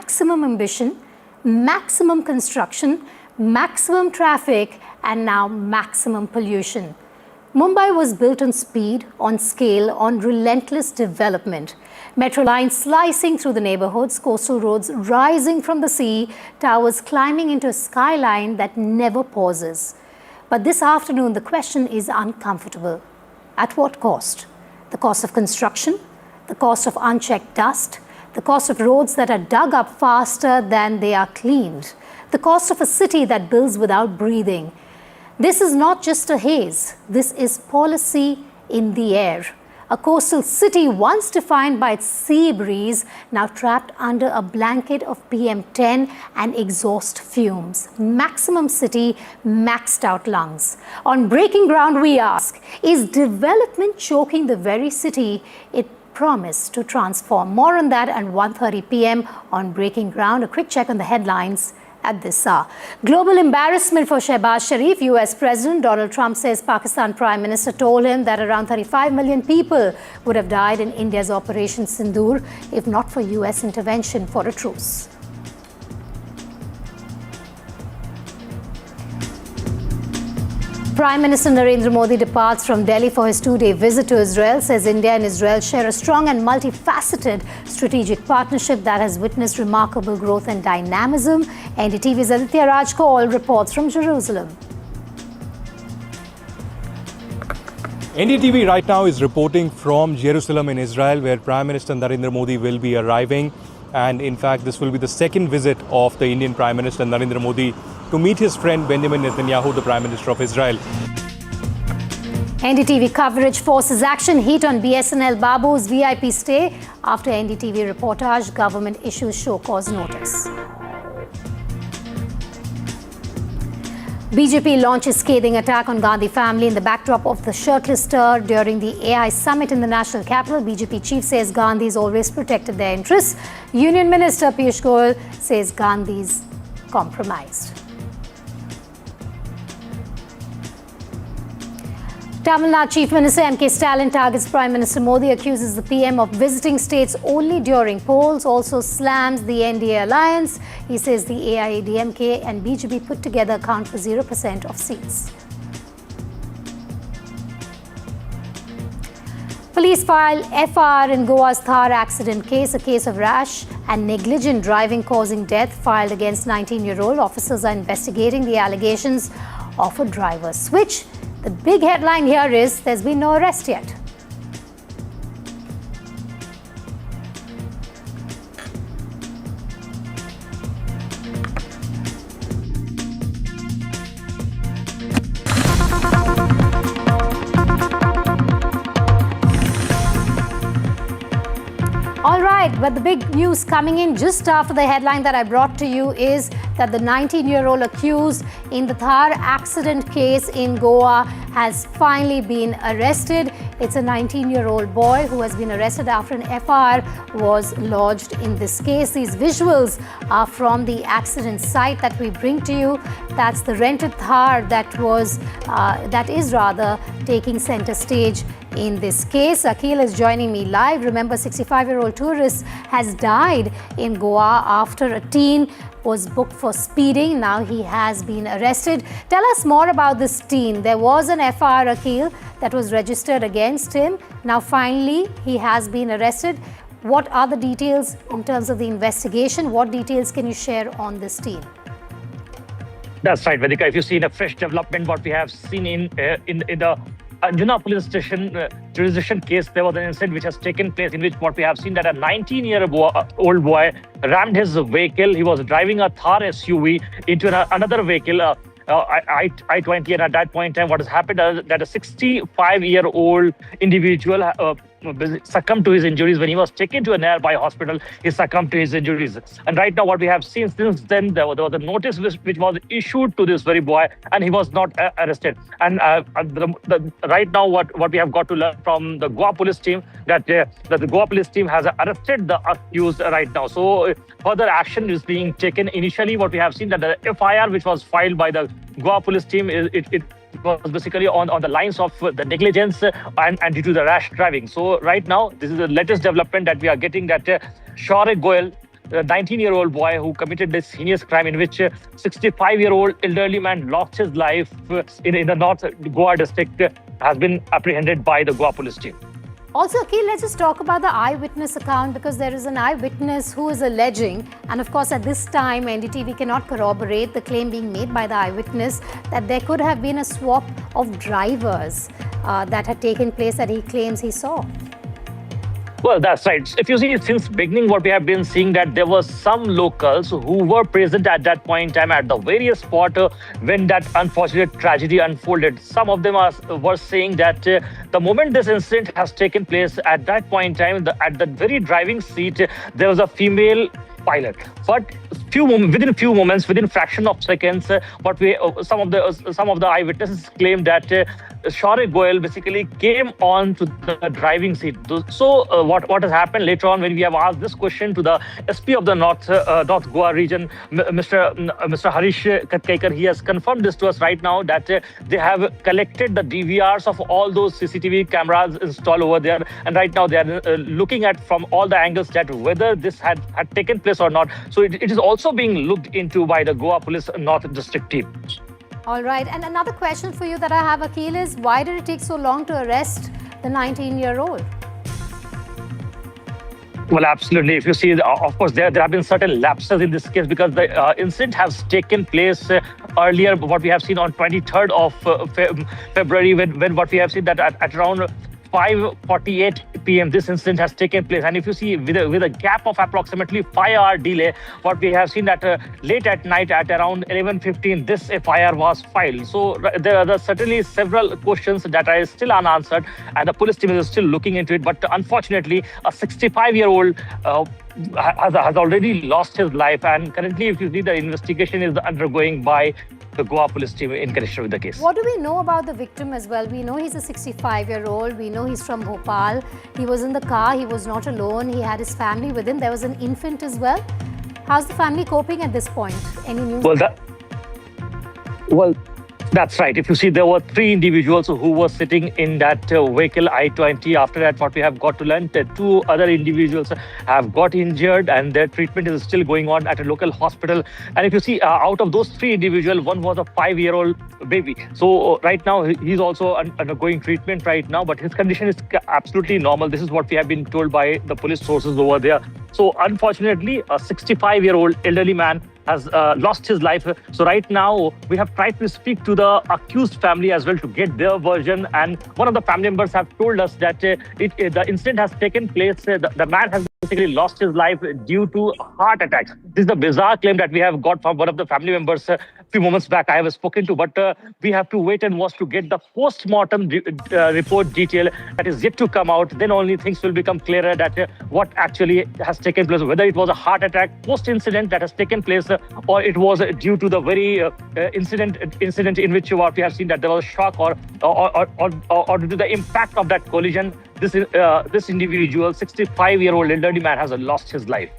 maximum ambition, maximum construction, maximum traffic, and now maximum pollution. Mumbai was built on speed, on scale, on relentless development. Metro lines slicing through the neighborhoods, coastal roads rising from the sea, towers climbing into a skyline that never pauses. But this afternoon, the question is uncomfortable. At what cost? The cost of construction, the cost of unchecked dust, the cost of roads that are dug up faster than they are cleaned, the cost of a city that builds without breathing. This is not just a haze. This is policy in the air. A coastal city once defined by its sea breeze, now trapped under a blanket of PM10 and exhaust fumes. Maximum city, maxed out lungs. On Breaking Ground, we ask, is development choking the very city it promised to transform? More on that at 1:30 p.m. on Breaking Ground. A quick check on the headlines at this hour. Global embarrassment for Shehbaz Sharif. US President Donald Trump says Pakistan Prime Minister told him that around 35 million people would have died in India's Operation Sindoor if not for US intervention for a truce. Prime Minister Narendra Modi departs from Delhi for his two-day visit to Israel, says India and Israel share a strong and multifaceted strategic partnership that has witnessed remarkable growth and dynamism. NDTV's Aditya Raj Kaul reports from Jerusalem. NDTV right now is reporting from Jerusalem in Israel, where Prime Minister Narendra Modi will be arriving. And in fact, this will be the second visit of the Indian Prime Minister Narendra Modi to meet his friend Benjamin Netanyahu, the Prime Minister of Israel. NDTV coverage forces action. Heat on BSNL Babu's VIP stay. After NDTV reportage, government issues show cause notice. BJP launches scathing attack on Gandhi family in the backdrop of the shirtless stir during the AI summit in the national capital. BJP chief says Gandhi's always protected their interests. Union Minister Piyush Goyal says Gandhi's compromised. Tamil Nadu Chief Minister M.K. Stalin targets Prime Minister Modi, accuses the PM of visiting states only during polls, also slams the NDA alliance. He says the AIADMK and BJP put together account for 0% of seats. Police file FR in Goa's Thar accident case, a case of rash and negligent driving causing death filed against 19-year-old. Officers are investigating the allegations of a driver switch. The big headline here is there's been no arrest yet. All right, but the big news coming in just after the headline that I brought to you is that the 19-year-old accused in the Thar accident case in Goa has finally been arrested. It's a 19-year-old boy who has been arrested after an FR was lodged in this case. These visuals are from the accident site that we bring to you. That's the rented Thar that is taking center stage in this case. Akhil is joining me live. Remember, 65-year-old tourist has died in Goa after a teen was booked for speeding. Now he has been arrested. Tell us more about this teen. There was an FR, Akhil, that was registered against him. Now finally he has been arrested. What are the details in terms of the investigation? What details can you share on this teen? That's right, Vedika. If you see in a fresh development, what we have seen in the Anjuna police station jurisdiction case, there was an incident which has taken place in which what we have seen that a 19-year-old boy rammed his vehicle. He was driving a Thar SUV into another vehicle, I-20, and at that point in time, what has happened is that a 65-year-old individual succumbed to his injuries. When he was taken to a nearby hospital, he succumbed to his injuries. And right now, what we have seen since then, there was a notice which was issued to this very boy, and he was not arrested. And right now, what we have got to learn from the Goa police team that the Goa police team has arrested the accused right now. So further action is being taken. Initially, what we have seen that the FIR which was filed by the Goa police team it was basically on the lines of the negligence and due to the rash driving. So right now, this is the latest development that we are getting, that Shaurya Goyal, 19-year-old boy who committed this heinous crime in which 65-year-old elderly man lost his life in the North Goa district has been apprehended by the Goa police team. Also, Akhil, let's just talk about the eyewitness account, because there is an eyewitness who is alleging, and of course at this time NDTV cannot corroborate the claim being made by the eyewitness that there could have been a swap of drivers that had taken place that he claims he saw. Well, that's right. If you see, since beginning, what we have been seeing that there were some locals who were present at that point in time at the various spot when that unfortunate tragedy unfolded. Some of them were saying that the moment this incident has taken place, at that point in time, at the very driving seat, there was a female pilot. But within few moments, within fraction of seconds, some of the eyewitnesses claimed that Shaurya Goyal basically came on to the driving seat. So what has happened later on when we have asked this question to the SP of the North Goa region, Mr. Harish Katkaikar, he has confirmed this to us right now that they have collected the DVRs of all those CCTV cameras installed over there, and right now they are looking at from all the angles that whether this had taken place or not. So it is also being looked into by the Goa Police North District team. All right, and another question for you that I have, Akhil, is why did it take so long to arrest the 19-year-old? Well, absolutely. If you see, of course, there have been certain lapses in this case because the incident has taken place earlier. What we have seen on 23rd of February, when what we have seen that at around 5:48 p.m. this incident has taken place, and if you see with a gap of approximately 5-hour delay, what we have seen that late at night at around 11:15 this FIR was filed. So there are certainly several questions that are still unanswered, and the police team is still looking into it. But unfortunately, a 65-year-old has already lost his life, and currently, if you see, the investigation is undergoing by the Goa police team in connection with the case. What do we know about the victim as well? We know he's a 65-year-old. We know he's from Bhopal. He was in the car. He was not alone. He had his family with him. There was an infant as well. How's the family coping at this point? Any news? Well, that's right. If you see, there were 3 individuals who were sitting in that vehicle I-20. After that, what we have got to learn, 2 other individuals have got injured and their treatment is still going on at a local hospital. And if you see, out of those 3 individuals, one was a 5-year-old baby. So right now, he's also undergoing treatment right now, but his condition is absolutely normal. This is what we have been told by the police sources over there. So unfortunately, a 65-year-old elderly man has lost his life. So right now, we have tried to speak to the accused family as well to get their version. And one of the family members have told us that the incident has taken place. The man has basically lost his life due to heart attack. This is the bizarre claim that we have got from one of the family members a few moments back I have spoken to. But we have to wait and watch to get the post-mortem report detail that is yet to come out. Then only things will become clearer that what actually has taken place, whether it was a heart attack post-incident that has taken place or it was due to the very incident in which what we have seen that there was a shock or due to the impact of that collision. This individual, 65-year-old elderly man, has lost his life.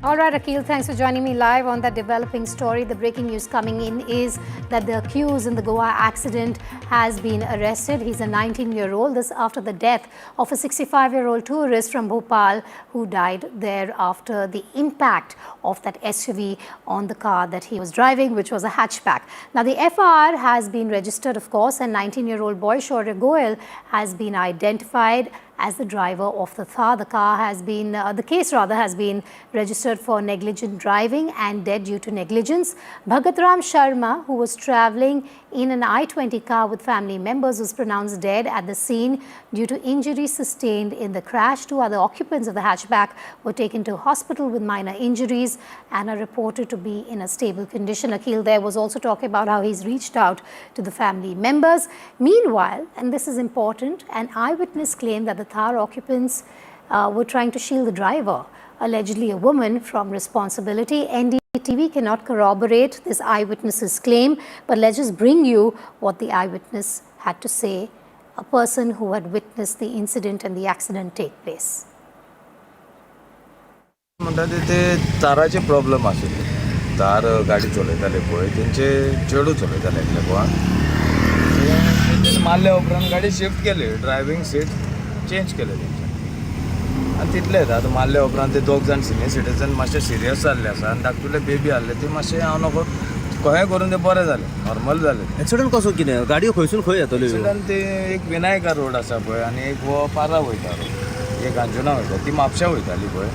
All right, Akhil, thanks for joining me live on that developing story. The breaking news coming in is that the accused in the Goa accident has been arrested. He's a 19-year-old. This after the death of a 65-year-old tourist from Bhopal who died there after the impact of that SUV on the car that he was driving, which was a hatchback. Now, the FIR has been registered, of course, and 19-year-old boy Shaurya Goyal has been identified as the driver of the car. The case has been registered for negligent driving and dead due to negligence. Bhagatram Sharma, who was travelling in an I-20 car with family members, was pronounced dead at the scene due to injuries sustained in the crash. 2 other occupants of the hatchback were taken to hospital with minor injuries and are reported to be in a stable condition. Akhil there was also talking about how he's reached out to the family members. Meanwhile, and this is important, an eyewitness claimed that the car occupants were trying to shield the driver, allegedly a woman, from responsibility. NDTV cannot corroborate this eyewitness's claim, but let's just bring you what the eyewitness had to say, a person who had witnessed the incident and the accident take place. म्हणतात ते ताराचे problem आशिल्ले तार गाडी चलयताले पळय तेंचे चेडू चलयताले एकले गोवा मारल्या उपरांत गाडी शिफ्ट केली ड्रायव्हिंग सीट चेंज केले तेंचे आनी तितलेच आतां मारले उपरांत ते दोग जाण सिनियर सिटीजन मातशे सिरियस जाल्ले आसा आनी धाकटुले बेबी आहले ते मातशे हांव नको कहें करून ते बरें जालें नॉर्मल जालें एक्सिडेंट कसो कितें गाडयो खंयसून खंय येतल्यो एक्सिडंट ते एक विनायका रोड आसा पळय आनी एक वो पारा वयता रोड एक अंजुना वयता ती म्हापशा वयताली पळय.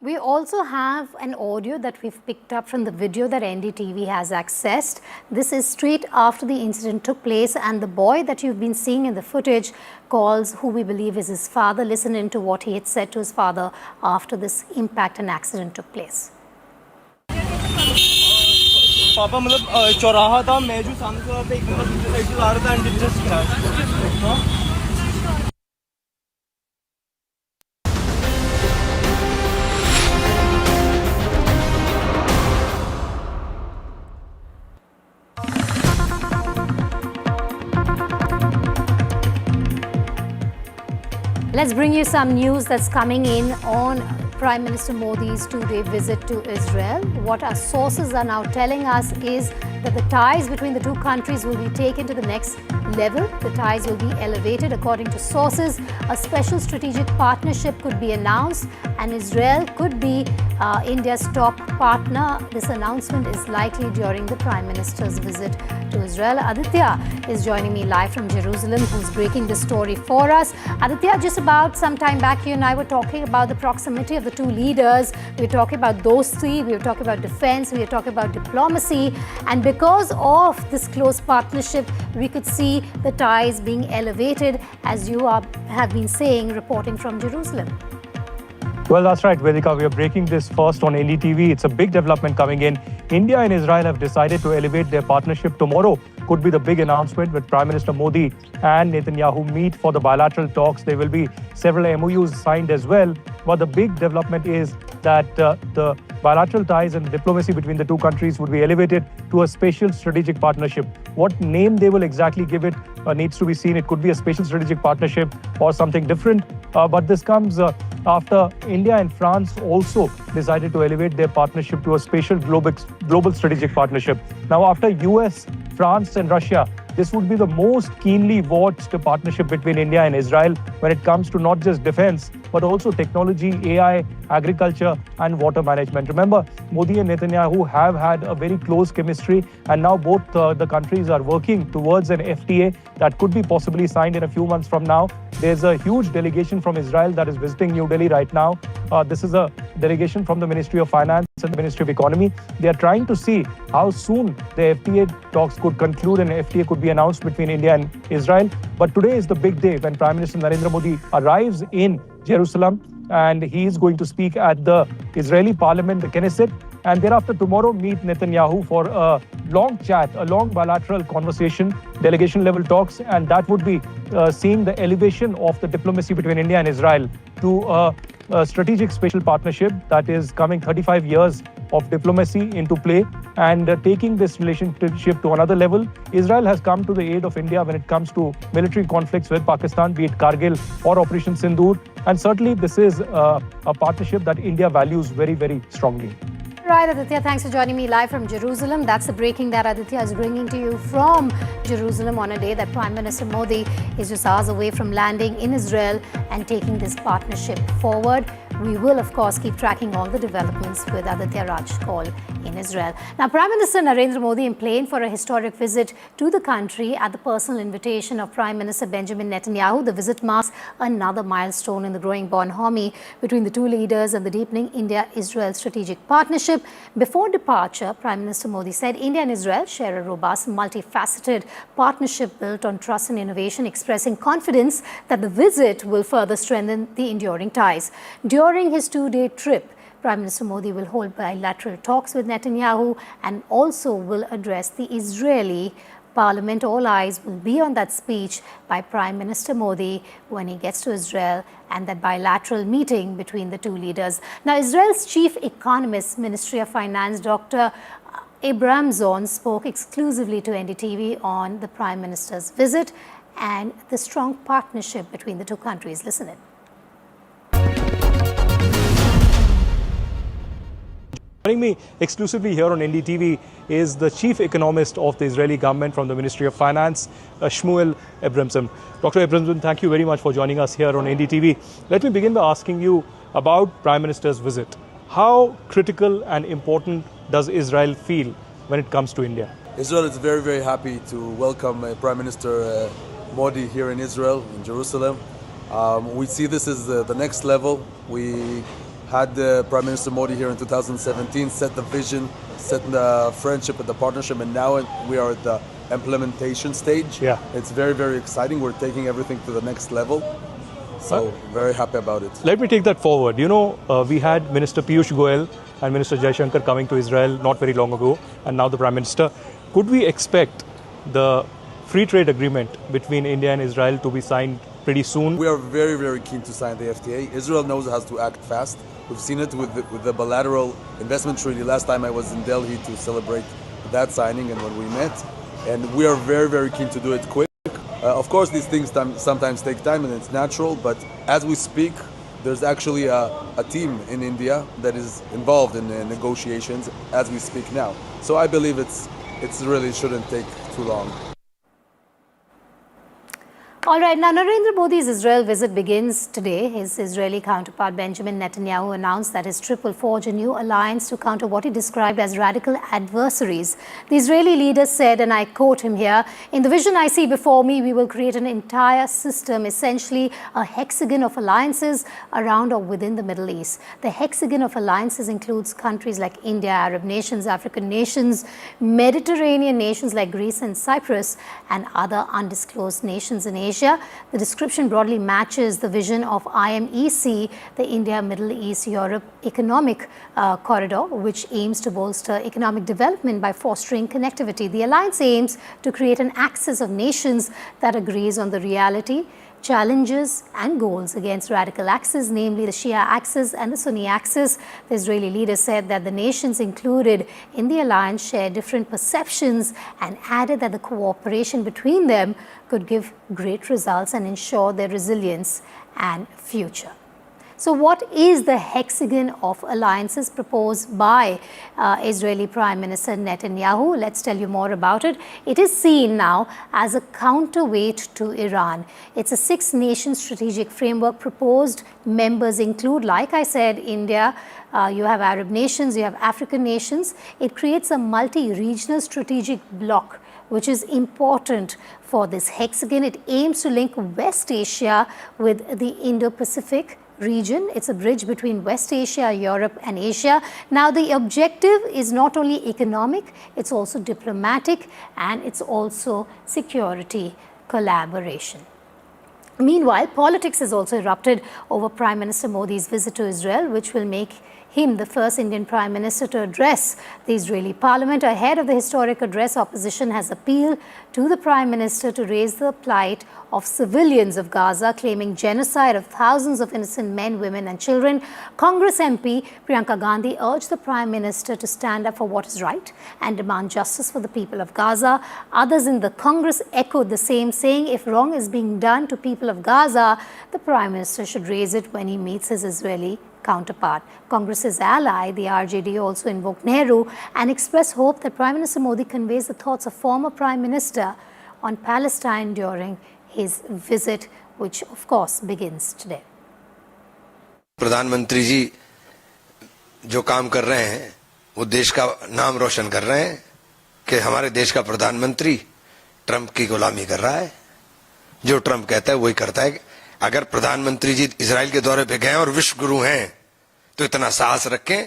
We also have an audio that we've picked up from the video that NDTV has accessed. This is straight after the incident took place, and the boy that you've been seeing in the footage calls who we believe is his father. Listen in to what he had said to his father after this impact and accident took place. पापा मतलब चौराहा था मैं जो सामने से एक बंदा दूसरी साइड से आ रहा था and just crash. Let's bring you some news that's coming in on Prime Minister Modi's two-day visit to Israel. What our sources are now telling us is that the ties between the two countries will be taken to the next level. The ties will be elevated. According to sources, a special strategic partnership could be announced, and Israel could be India's top partner. This announcement is likely during the Prime Minister's visit to Israel. Aditya is joining me live from Jerusalem, who's breaking this story for us. Aditya, just about some time back, you and I were talking about the proximity of the two leaders. We were talking about those three. We were talking about defense. We were talking about diplomacy. And because of this close partnership, we could see the ties being elevated, as you have been saying, reporting from Jerusalem. Well, that's right, Vedika. We are breaking this first on NDTV. It's a big development coming in. India and Israel have decided to elevate their partnership. Tomorrow could be the big announcement with Prime Minister Modi and Netanyahu meet for the bilateral talks. There will be several MOUs signed as well. But the big development is that the bilateral ties and diplomacy between the two countries would be elevated to a special strategic partnership. What name they will exactly give it needs to be seen. It could be a special strategic partnership or something different. But this comes after India and France also decided to elevate their partnership to a special global strategic partnership. Now, after US, France and Russia, this would be the most keenly watched partnership between India and Israel when it comes to not just defense, but also technology, AI, agriculture, and water management. Remember, Modi and Netanyahu have had a very close chemistry, and now both the countries are working towards an FTA that could be possibly signed in a few months from now. There's a huge delegation from Israel that is visiting New Delhi right now. This is a delegation from the Ministry of Finance and the Ministry of Economy. They are trying to see how soon the FTA talks could conclude and FTA could be announced between India and Israel. But today is the big day when Prime Minister Narendra Modi arrives in Jerusalem, and he is going to speak at the Israeli parliament, the Knesset, and thereafter tomorrow meet Netanyahu for a long chat, a long bilateral conversation, delegation level talks, and that would be seeing the elevation of the diplomacy between India and Israel to a strategic special partnership that is coming 35 years of diplomacy into play and taking this relationship to another level. Israel has come to the aid of India when it comes to military conflicts with Pakistan, be it Kargil or Operation Sindoor. And certainly this is a partnership that India values very, very strongly. Right, Aditya, thanks for joining me live from Jerusalem. That's the breaking that Aditya is bringing to you from Jerusalem on a day that Prime Minister Modi is just hours away from landing in Israel and taking this partnership forward. We will, of course, keep tracking all the developments with Aditya Rajkol in Israel. Now, Prime Minister Narendra Modi in plane for a historic visit to the country at the personal invitation of Prime Minister Benjamin Netanyahu. The visit marks another milestone in the growing bonhomie between the two leaders and the deepening India-Israel strategic partnership. Before departure, Prime Minister Modi said India and Israel share a robust, multifaceted partnership built on trust and innovation, expressing confidence that the visit will further strengthen the enduring ties. During his two-day trip, Prime Minister Modi will hold bilateral talks with Netanyahu and also will address the Israeli Parliament. All eyes will be on that speech by Prime Minister Modi when he gets to Israel and that bilateral meeting between the two leaders. Now, Israel's chief economist, Ministry of Finance, Dr. Abramson, spoke exclusively to NDTV on the Prime Minister's visit and the strong partnership between the two countries. Listen in. Joining me exclusively here on NDTV is the chief economist of the Israeli government from the Ministry of Finance, Shmuel Abramson. Dr. Abramson, thank you very much for joining us here on NDTV. Let me begin by asking you about Prime Minister's visit. How critical and important does Israel feel when it comes to India? Israel is very, very happy to welcome Prime Minister Modi here in Israel, in Jerusalem. We see this as the next level. We had Prime Minister Modi here in 2017, set the vision, set the friendship and the partnership, and now we are at the implementation stage. Yeah. It's very, very exciting. We're taking everything to the next level. So very happy about it. Let me take that forward. You know, we had Minister Piyush Goyal and Minister Jaishankar coming to Israel not very long ago, and now the Prime Minister. Could we expect the free trade agreement between India and Israel to be signed pretty soon? We are very, very keen to sign the FTA. Israel knows it has to act fast. We've seen it with the bilateral investment treaty. Last time I was in Delhi to celebrate that signing and when we met. And we are very, very keen to do it quick. Of course, these things sometimes take time and it's natural, but as we speak, there's actually a team in India that is involved in the negotiations as we speak now. So I believe it's really shouldn't take too long. All right, now Narendra Modi's Israel visit begins today. His Israeli counterpart Benjamin Netanyahu announced that his trip will forge a new alliance to counter what he described as radical adversaries. The Israeli leader said, and I quote him here, "In the vision I see before me, we will create an entire system, essentially a hexagon of alliances around or within the Middle East. The hexagon of alliances includes countries like India, Arab nations, African nations, Mediterranean nations like Greece and Cyprus, and other undisclosed nations in Asia. The description broadly matches the vision of IMEC, the India, Middle East, Europe Economic Corridor, which aims to bolster economic development by fostering connectivity. The alliance aims to create an axis of nations that agrees on the reality, challenges and goals against radical axes, namely the Shia axis and the Sunni axis." The Israeli leader said that the nations included in the alliance share different perceptions and added that the cooperation between them could give great results and ensure their resilience and future. So what is the hexagon of alliances proposed by Israeli Prime Minister Netanyahu? Let's tell you more about it. It is seen now as a counterweight to Iran. It's a 6-nation strategic framework. Proposed members include, like I said, India, you have Arab nations, you have African nations. It creates a multi-regional strategic bloc, which is important for this hexagon. It aims to link West Asia with the Indo-Pacific region. It's a bridge between West Asia, Europe and Asia. Now the objective is not only economic, it's also diplomatic and it's also security collaboration. Meanwhile, politics has also erupted over Prime Minister Modi's visit to Israel, which will make him the first Indian Prime Minister to address the Israeli Parliament. Ahead of the historic address, opposition has appealed to the Prime Minister to raise the plight of civilians of Gaza, claiming genocide of thousands of innocent men, women and children. Congress MP Priyanka Gandhi urged the Prime Minister to stand up for what is right and demand justice for the people of Gaza. Others in the Congress echoed the same, saying if wrong is being done to people of Gaza, the Prime Minister should raise it when he meets his Israeli counterpart. Congress's ally, the RJD, also invoked Nehru and expressed hope that Prime Minister Modi conveys the thoughts of former Prime Minister on Palestine during his visit, which of course begins today. प्रधानमंत्री जी जो काम कर रहे हैं वो देश का नाम रोशन कर रहे हैं कि हमारे देश का प्रधानमंत्री ट्रंप की गुलामी कर रहा है। जो ट्रंप कहता है वही करता है। अगर प्रधानमंत्री जी इजराइल के दौरे पे गए और विश्व गुरु हैं तो इतना साहस रखें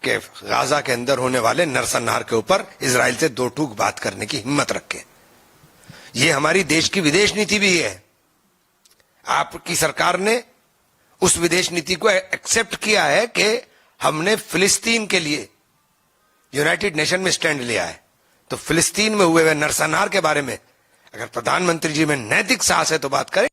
कि गाजा के अंदर होने वाले नरसंहार के ऊपर इजराइल से दो टूक बात करने की हिम्मत रखें। ये हमारी देश की विदेश नीति भी है। आपकी सरकार ने उस विदेश नीति को एक्सेप्ट किया है कि हमने फिलिस्तीन के लिए यूनाइटेड नेशन में स्टैंड लिया है। तो फिलिस्तीन में हुए नरसंहार के बारे में अगर प्रधानमंत्री जी में नैतिक साहस है तो बात करें।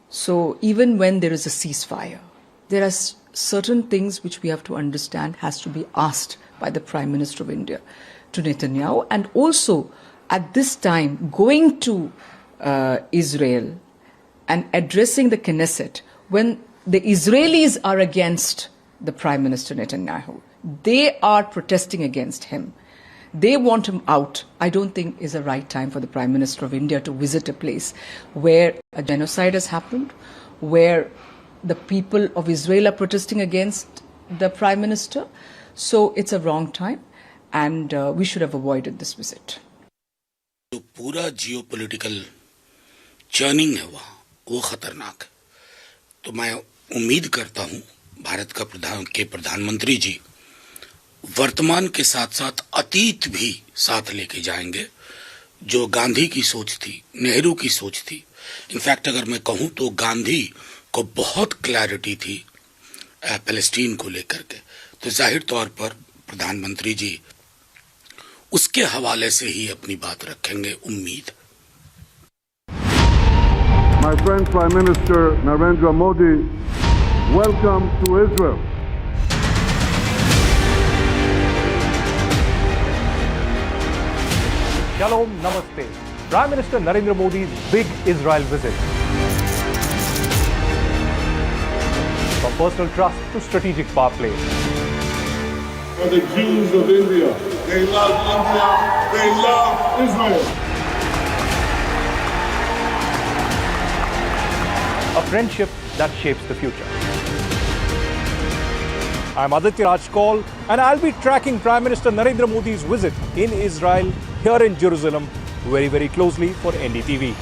So even when there is a ceasefire, there are certain things which we have to understand has to be asked by the Prime Minister of India to Netanyahu, and also at this time going to Israel and addressing the Knesset when the Israelis are against the Prime Minister Netanyahu. They are protesting against him. They want him out. I don't think is the right time for the Prime Minister of India to visit a place where a genocide has happened, where the people of Israel are protesting against the Prime Minister. So it's a wrong time, and we should have avoided this visit. जो पूरा geopolitical churning है वहाँ वो खतरनाक है। तो मैं उम्मीद करता हूँ भारत का प्रधानमंत्री जी वर्तमान के साथ साथ अतीत भी साथ लेके जाएंगे। जो गांधी की सोच थी, नेहरू की सोच थी, इनफैक्ट अगर मैं कहूँ तो गांधी को बहुत क्लैरिटी थी पैलेस्टीन को लेकर के, तो जाहिर तौर पर प्रधानमंत्री जी उसके हवाले से ही अपनी बात रखेंगे, उम्मीद। My friend Prime Minister Narendra Modi, welcome to Israel. Shalom, Namaste. Prime Minister Narendra Modi's big Israel visit. From personal trust to strategic power play. For the Jews of India, they love India, they love Israel. A friendship that shapes the future. I'm Aditya Rajkol, and I'll be tracking Prime Minister Narendra Modi's visit in Israel, here in Jerusalem, very, very closely for NDTV.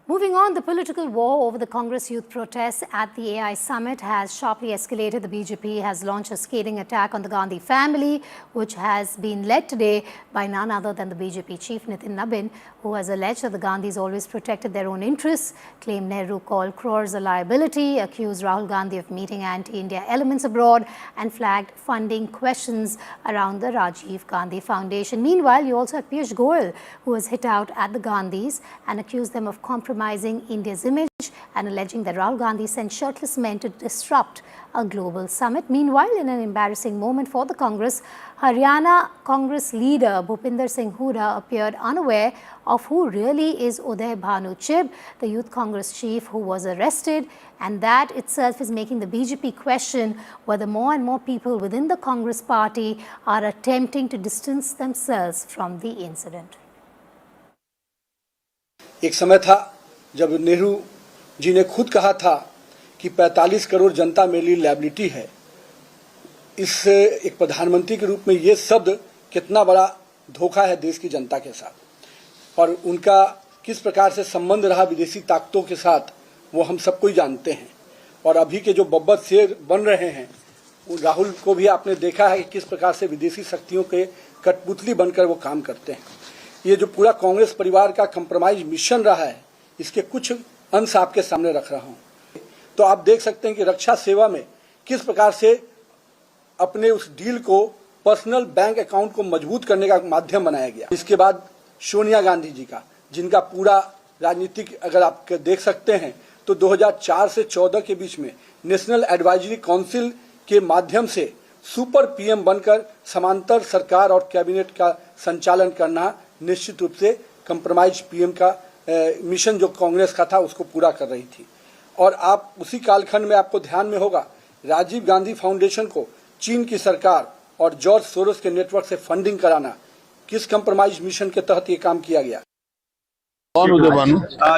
Moving on, the political war over the Congress youth protests at the AI summit has sharply escalated. The BJP has launched a scathing attack on the Gandhi family, which has been led today by none other than the BJP chief Nitin Nabin, who has alleged that the Gandhis always protected their own interests, claimed Nehru called crores a liability, accused Rahul Gandhi of meeting anti-India elements abroad, and flagged funding questions around the Rajiv Gandhi Foundation. Meanwhile, you also had Piyush Goyal, who was hit out at the Gandhis and accused them of compromising India's image and alleging that Rahul Gandhi sent shirtless men to disrupt a global summit. Meanwhile, in an embarrassing moment for the Congress, Haryana Congress leader Bhupinder Singh Hooda appeared unaware of who really is Uday Bhanu Chib, the youth Congress chief who was arrested, and that itself is making the BJP question whether more and more people within the Congress party are attempting to distance themselves from the incident. एक समय था जब नेहरू जी ने खुद कहा था कि 45 करोड़ जनता मेरे लिए लायबिलिटी है। इस एक प्रधानमंत्री के रूप में ये शब्द कितना बड़ा धोखा है देश की जनता के साथ, और उनका किस प्रकार से संबंध रहा विदेशी ताकतों के साथ वो हम सबको ही जानते हैं। और अभी के जो बब्बर शेर बन रहे हैं, राहुल को भी आपने देखा है कि किस प्रकार से विदेशी शक्तियों के कठपुतली बनकर वो काम करते हैं। ये जो पूरा कांग्रेस परिवार का कंप्रोमाइज मिशन रहा है, इसके कुछ अंश आपके सामने रख रहा हूं। तो आप देख सकते हैं कि रक्षा सेवा में किस प्रकार से अपने उस डील को पर्सनल बैंक अकाउंट को मजबूत करने का माध्यम बनाया गया। इसके बाद सोनिया गांधी जी का, जिनका पूरा राजनीतिक अगर आप देख सकते हैं तो 2004 से 14 के बीच में नेशनल एडवाइजरी काउंसिल के माध्यम से सुपर पीएम बनकर समांतर सरकार और कैबिनेट का संचालन करना निश्चित रूप से कंप्रोमाइज पीएम का मिशन जो कांग्रेस का था उसको पूरा कर रही थी। और आप उसी कालखंड में आपको ध्यान में होगा राजीव गांधी फाउंडेशन को चीन की सरकार और जॉर्ज सोरोस के नेटवर्क से फंडिंग कराना, किस कंप्रोमाइज मिशन के तहत ये काम किया गया। कौन उदय भानु?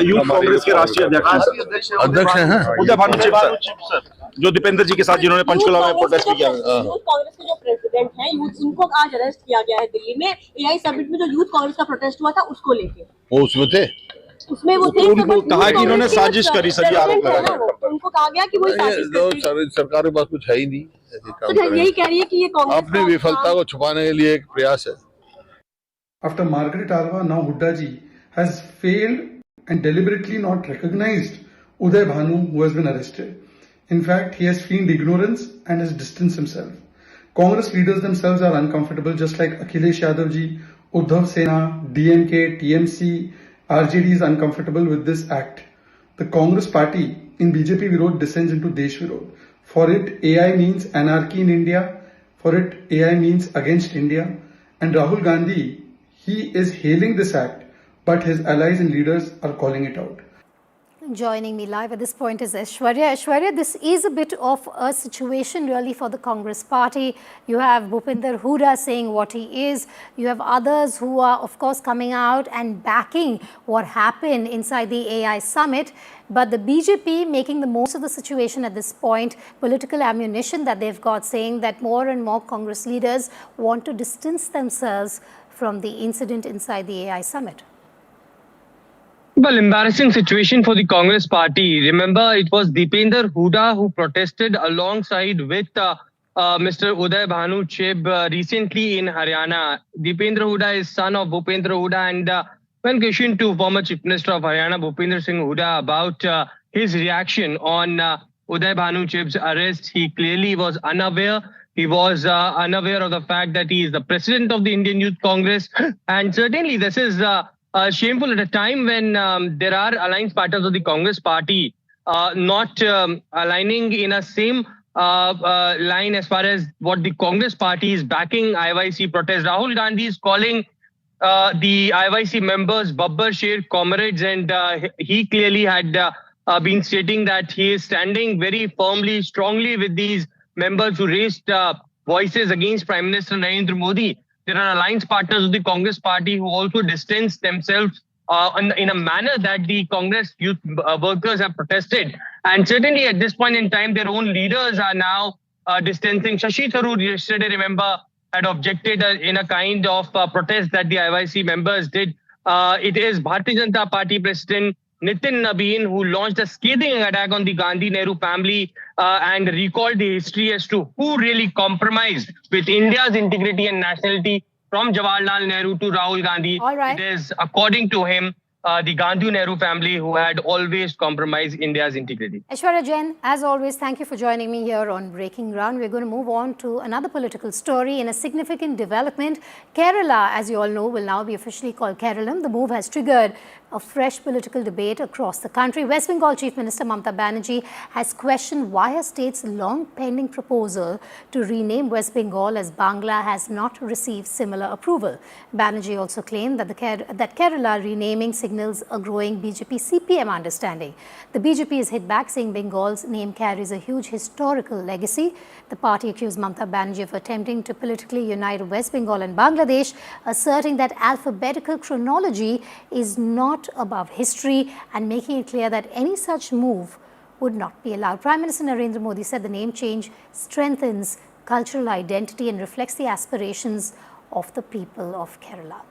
यूथ कांग्रेस के राष्ट्रीय अध्यक्ष हैं उदय भानु सर, जो दीपेंद्र जी के साथ जिन्होंने पंचकुला में प्रोटेस्ट किया। यूथ कांग्रेस के जो प्रेसिडेंट हैं, यूथ उनको आज अरेस्ट किया गया है दिल्ली में। एआई समिट में जो यूथ कांग्रेस का प्रोटेस्ट हुआ था उसको लेके वो उसमें थे, उसमें वो थे। उनको कहा कि इन्होंने साजिश करी, सभी आरोप लगा। उनको कहा गया कि वो सरकार के पास कुछ है ही नहीं, यही कह रही है कि ये कांग्रेस अपनी विफलता को छुपाने के लिए एक प्रयास है। After Margaret Alva, now Hooda ji has failed and deliberately not recognized Uday Bhanu, who has been arrested. In fact, he has feigned ignorance and has distanced himself. Congress leaders themselves are uncomfortable, just like Akhilesh Yadav ji, Uddhav Sena, DMK, TMC, RJD is uncomfortable with this act. The Congress party in BJP Virod descends into Desh Virod. For it, AI means anarchy in India. For it, AI means against India. And Rahul Gandhi, he is hailing this act, but his allies and leaders are calling it out. Joining me live at this point is Aishwarya. Aishwarya, this is a bit of a situation really for the Congress party. You have Bhupinder Hooda saying what he is. You have others who are, of course, coming out and backing what happened inside the AI summit. But the BJP making the most of the situation at this point, political ammunition that they've got, saying that more and more Congress leaders want to distance themselves from the incident inside the AI summit. Well, embarrassing situation for the Congress party. Remember, it was Deepinder Hooda who protested alongside with Mr. Uday Bhanu Chib recently in Haryana. Deepinder Hooda is son of Bhupendra Hooda, and when questioned to former Chief Minister of Haryana, Bhupinder Singh Hooda, about his reaction on Uday Bhanu Chib's arrest, he clearly was unaware. He was unaware of the fact that he is the president of the Indian Youth Congress, and certainly this is shameful at a time when there are alliance partners of the Congress party not aligning in a same line as far as what the Congress party is backing IYC protest. Rahul Gandhi is calling the IYC members Babbar Sher comrades, and he clearly had been stating that he is standing very firmly, strongly with these members who raised voices against Prime Minister Narendra Modi. There are alliance partners of the Congress party who also distance themselves in a manner that the Congress youth workers have protested. And certainly at this point in time, their own leaders are now distancing. Shashi Tharoor yesterday, remember, had objected in a kind of protest that the IYC members did. It is Bharatiya Janata Party President Nitin Nabeen who launched a scathing attack on the Gandhi Nehru family and recalled the history as to who really compromised with India's integrity and nationality from Jawaharlal Nehru to Rahul Gandhi. All right. It is, according to him, the Gandhi Nehru family who had always compromised India's integrity. Aishwarya Jain, as always, thank you for joining me here on Breaking Ground. We're going to move on to another political story. In a significant development, Kerala, as you all know, will now be officially called Keralam. The move has triggered a fresh political debate across the country. West Bengal Chief Minister Mamata Banerjee has questioned why her state's long-pending proposal to rename West Bengal as Bangla has not received similar approval. Banerjee also claimed that Kerala renaming signals a growing BJP-CPM understanding. The BJP has hit back, saying Bengal's name carries a huge historical legacy. The party accused Mamata Banerjee of attempting to politically unite West Bengal and Bangladesh, asserting that alphabetical chronology is not above history and making it clear that any such move would not be allowed. Prime Minister Narendra Modi said the name change strengthens cultural identity and reflects the aspirations of the people of Kerala.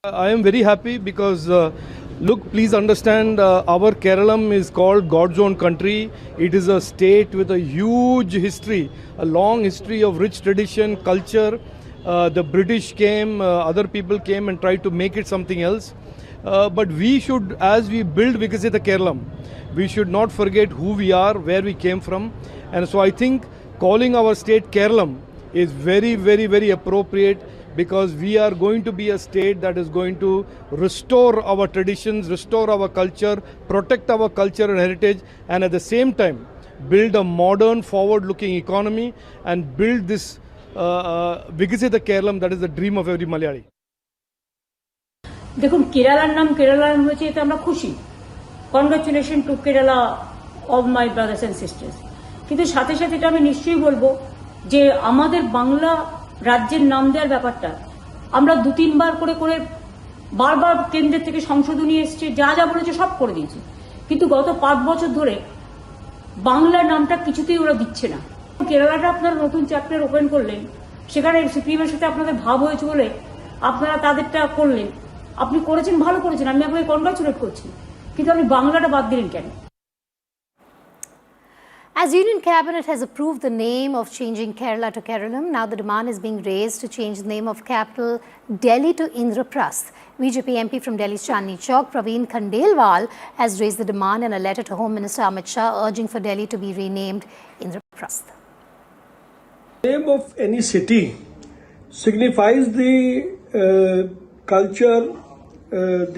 I am very happy because, look, please understand, our Keralam is called God's own country. It is a state with a huge history, a long history of rich tradition, culture. The British came, other people came and tried to make it something else. But we should, as we build Vikasita Keralam, we should not forget who we are, where we came from. And so I think calling our state Keralam is very, very, very appropriate, because we are going to be a state that is going to restore our traditions, restore our culture, protect our culture and heritage, and at the same time build a modern, forward-looking economy and build this Vikasita Keralam that is the dream of every Malayali. দেখুন, কেরালার নাম কেরালার হয়েছে, এতে আমরা খুশি। Congratulation to Kerala of my brothers and sisters. কিন্তু সাথে সাথে এটা আমি নিশ্চয়ই বলবো যে আমাদের বাংলা রাজ্যের নাম দেওয়ার ব্যাপারটা আমরা 2-3 বার করে বারবার কেন্দ্রের থেকে সংশোধনী এসছে, যা যা বলেছে সব করে দিয়েছে, কিন্তু গত 5 বছর ধরে বাংলার নামটা কিছুতেই ওরা দিচ্ছে না। কেরালাটা আপনারা নতুন চ্যাপ্টার ওপেন করলেন, সেখানে সিপিএমের সাথে আপনাদের ভাব হয়েছে বলে আপনারা তাদেরটা করলেন। আপনি করেছেন, ভালো করেছেন, আমি আপনাকে কনগ্রাচুলেট করছি, কিন্তু আপনি বাংলাটা বাদ দিলেন কেন? As Union Cabinet has approved the name of changing Kerala to Keralam, now the demand is being raised to change the name of capital Delhi to Indraprasth. BJP MP from Delhi's Chandni Chowk, Praveen Khandelwal, has raised the demand in a letter to Home Minister Amit Shah, urging for Delhi to be renamed Indraprasth. The name of any city signifies the culture,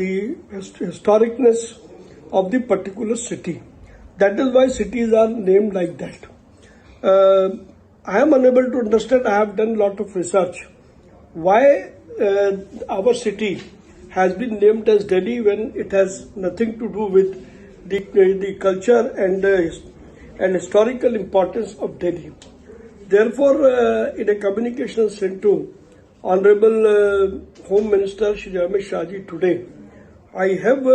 the historicness of the particular city. That is why cities are named like that. I am unable to understand. I have done a lot of research. Why our city has been named as Delhi when it has nothing to do with the culture and historical importance of Delhi. Therefore, in a communication sent to Honorable Home Minister Shri Amit Shah ji today, I have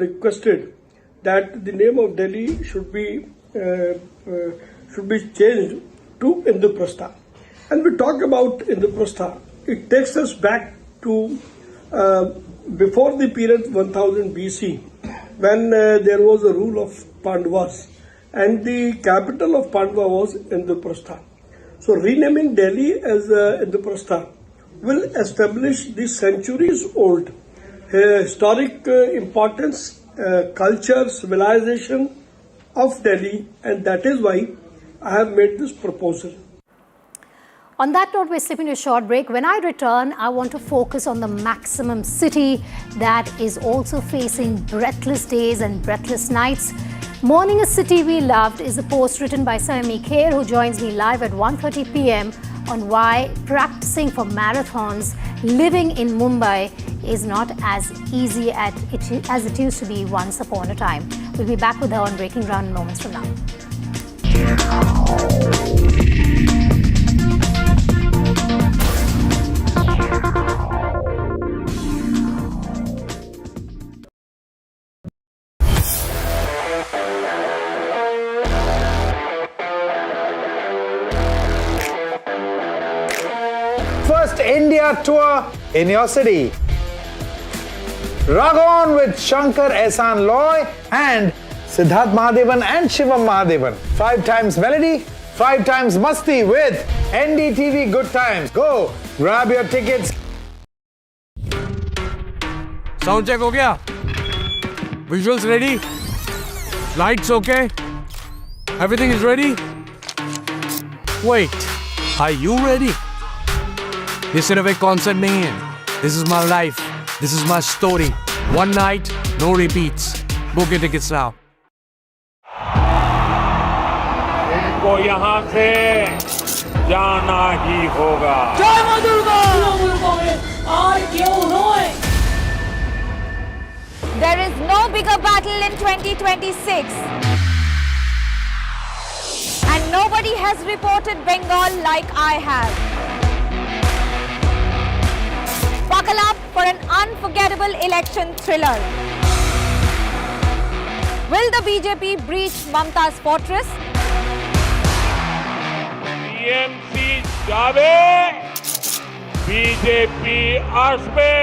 requested that the name of Delhi should be changed to Indraprastha. And we talk about Indraprastha, it takes us back to before the period 1000 BC, when there was a rule of Pandavas, and the capital of Pandava was Indraprastha. So renaming Delhi as Indraprastha will establish the centuries-old historic importance, culture, civilization of Delhi, and that is why I have made this proposal. On that note, we're slipping to a short break. When I return, I want to focus on the maximum city that is also facing breathless days and breathless nights. Morning a City We Loved is a post written by Saimi Kher, who joins me live at 1:30 p.m. on why practicing for marathons, living in Mumbai is not as easy as it used to be once upon a time. We'll be back with her on Breaking Ground in moments from now. First India tour in your city. Rock on with Shankar Ehsan Loy and Siddharth Mahadevan and Shivam Mahadevan. 5 times melody, 5 times masti with NDTV Good Times. Go, grab your tickets. Sound check हो गया? Visuals ready? Lights okay? Everything is ready? Wait, are you ready? ये सिर्फ एक concert नहीं है. This is my life. This is my story. One night, no repeats. Book your tickets now. इनको यहाँ से जाना ही होगा. जय मां दुर्गा! और क्यों रोए? There is no bigger battle in 2026. And nobody has reported Bengal like I have. Buckle up for an unforgettable election thriller. Will the BJP breach Mamta's fortress? TMC जावे, BJP आसपे.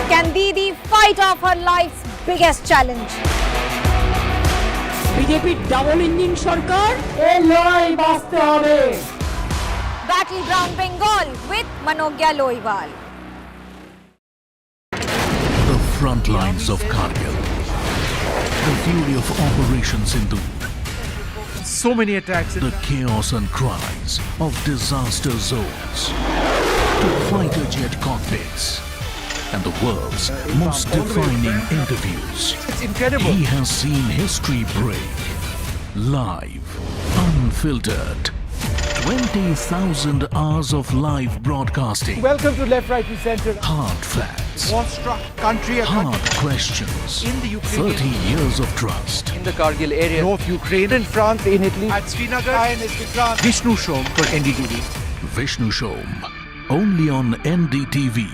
Can Didi fight off her life's biggest challenge? BJP double engine সরকার এই লড়াই বাঁচতে হবে. Battleground Bengal with Manogya Loiwal. The front lines of Kargil. The fury of Operation Sindhu. So many attacks. The chaos and cries of disaster zones. To fighter jet cockpits. And the world's most defining interviews. It's incredible. He has seen history break. Live. Unfiltered. 20,000 hours of live broadcasting. Welcome to Left, Right and Center. Hard facts. War-struck country. Hard questions. In the Ukraine. 30 years of trust. In the Kargil area. North Ukraine. In France, in Italy. At Srinagar. And Vikrant. Vishnu Shom for NDTV. Vishnu Shom. Only on NDTV.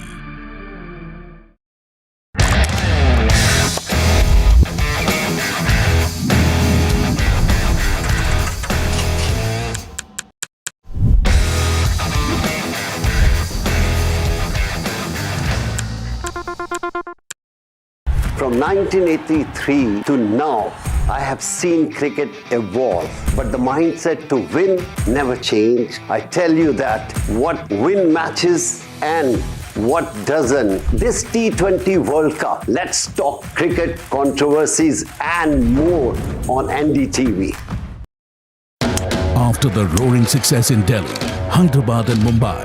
From 1983 to now, I have seen cricket evolve, but the mindset to win never changed. I tell you that what win matches and what doesn't. This T20 World Cup, let's talk cricket, controversies and more on NDTV. After the roaring success in Delhi, Hyderabad and Mumbai,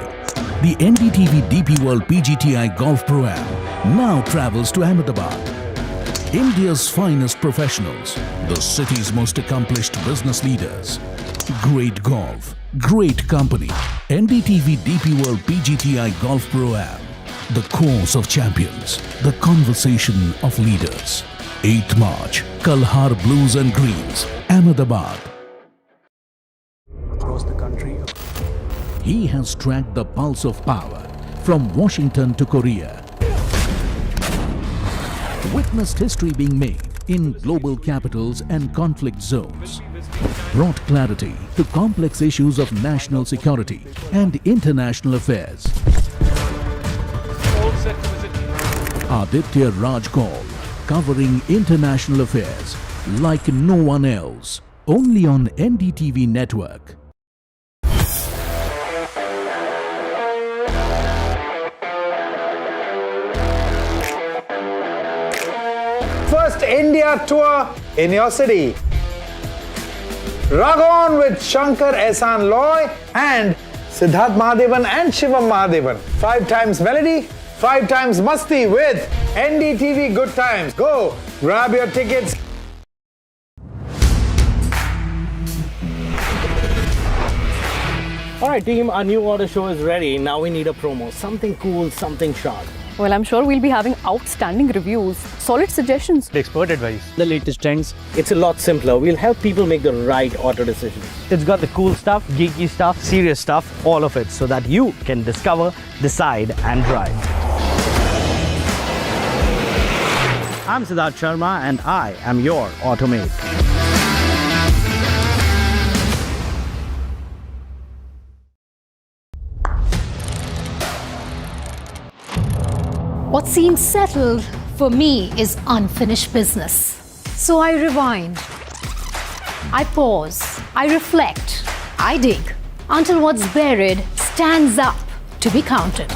the NDTV DP World PGTI Golf Pro-Am now travels to Ahmedabad. India's finest professionals, the city's most accomplished business leaders. Great golf, great company. NDTV DP World PGTI Golf Pro-Am. The course of champions, the conversation of leaders. 8th March, Kalhar Blues and Greens, Ahmedabad. Across the country. He has tracked the pulse of power from Washington to Korea. Witnessed history being made in global capitals and conflict zones. Brought clarity to complex issues of national security and international affairs. Aditya Raj Kaul, covering international affairs like no one else. Only on NDTV network. First India tour in your city. Rag on with Shankar Ehsaan Loy and Siddharth Mahadevan and Shivam Mahadevan. 5 times melody, 5 times masti with NDTV Good Times. Go, grab your tickets. Alright team, our new order show is ready. Now we need a promo. Something cool, something sharp. Well, I'm sure we'll be having outstanding reviews, solid suggestions, Expert advice. The latest trends. It's a lot simpler. We'll help people make the right auto decisions. It's got the cool stuff, geeky stuff, serious stuff, all of it, so that you can discover, decide and drive. I'm Siddharth Sharma and I am your automate. What seems settled for me is unfinished business. So I rewind, I pause, I reflect, I dig until what's buried stands up to be counted.